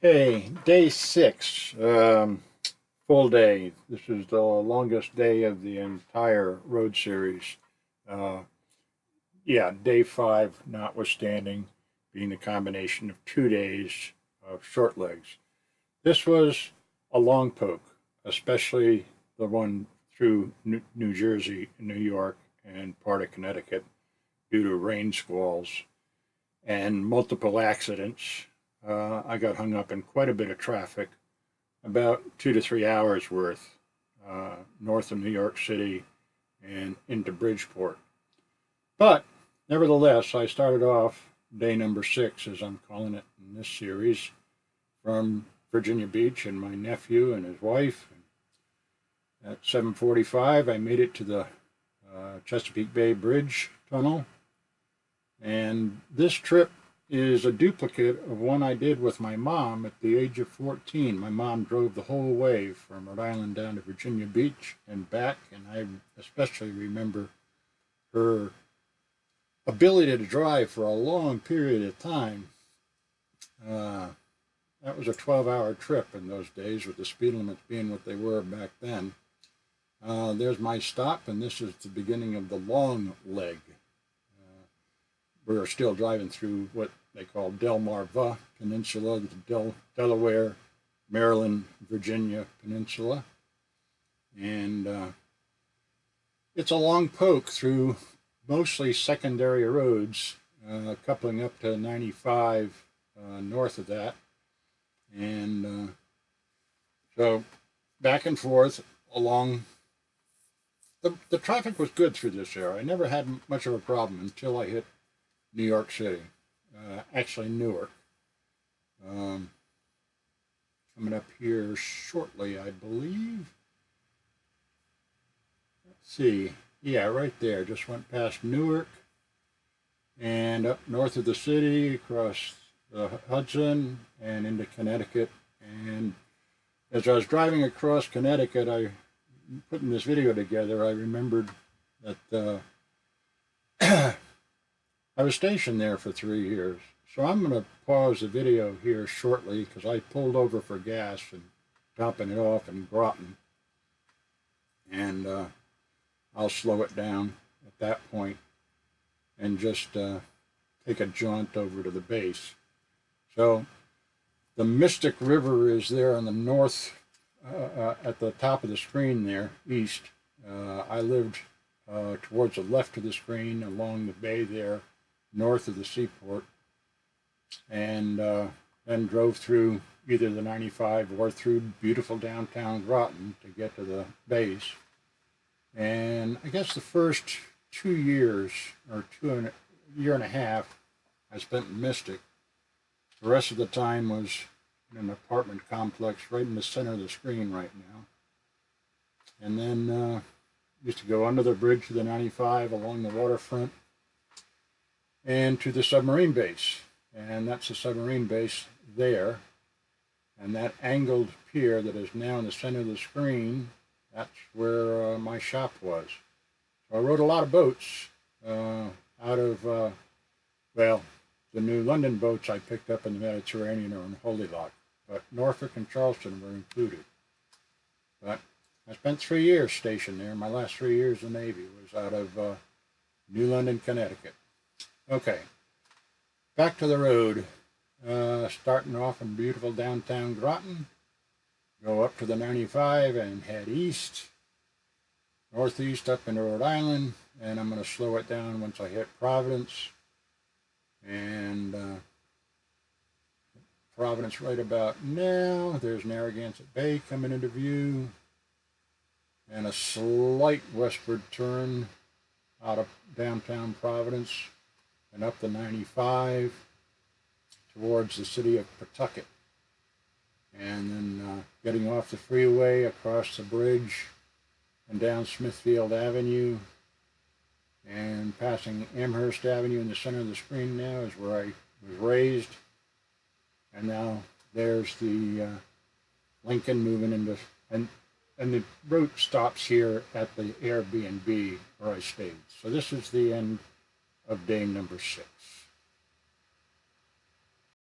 Okay, day six, full day. This is the longest day of the entire road series. Uh, yeah, day five, notwithstanding, being the combination of 2 days of short legs. This was a long poke, especially the one through New Jersey, New York, and part of Connecticut due to rain squalls and multiple accidents. I got hung up in quite a bit of traffic, about 2 to 3 hours worth, north of New York City and into Bridgeport. But nevertheless, I started off day number six, as I'm calling it in this series, from Virginia Beach and my nephew and his wife. At 7:45, I made it to the Chesapeake Bay Bridge tunnel, and this trip is a duplicate of one I did with my mom at the age of 14. My mom drove the whole way from Rhode Island down to Virginia Beach and back, and I especially remember her ability to drive for a long period of time. Uh, that was a 12-hour trip in those days, with the speed limits being what they were back then. There's my stop, and this is the beginning of the long leg. We're still driving through what they call Delmarva Peninsula, the Delaware, Maryland, Virginia Peninsula. And it's a long poke through mostly secondary roads, coupling up to 95 north of that. And so back and forth along. The traffic was good through this area. I never had much of a problem until I hit New York City, actually Newark. Um, Coming up here shortly, I believe. Let's see. Yeah, right there. Just went past Newark and up north of the city, across the Hudson and into Connecticut. And as I was driving across Connecticut, putting this video together, I remembered that I was stationed there for 3 years. So I'm going to pause the video here shortly because I pulled over for gas and topping it off in Groton. And I'll slow it down at that point and just take a jaunt over to the base. So the Mystic River is there on the north, at the top of the screen there, east. I lived towards the left of the screen along the bay there, north of the seaport, and then drove through either the 95 or through beautiful downtown Groton to get to the base. And I guess the first 2 years, or year and a half, I spent in Mystic. The rest of the time was in an apartment complex right in the center of the screen right now. And then used to go under the bridge to the 95 along the waterfront and to the submarine base. And that's the submarine base there. And that angled pier that is now in the center of the screen, that's where my shop was. So I rode a lot of boats out of, well, the new London boats I picked up in the Mediterranean or in Holy Lock, but Norfolk and Charleston were included. But I spent 3 years stationed there. My last 3 years in the Navy was out of New London, Connecticut. Okay, back to the road. Starting off in beautiful downtown Groton, go up to the 95 and head east, northeast up into Rhode Island, and I'm going to slow it down once I hit Providence. And Providence right about now. There's Narragansett Bay coming into view, and a slight westward turn out of downtown Providence and up the 95 towards the city of Pawtucket. And then getting off the freeway across the bridge and down Smithfield Avenue and passing Amherst Avenue in the center of the screen now is where I was raised. And now there's the Lincoln moving into, and the route stops here at the Airbnb where I stayed. So this is the end of day number 6.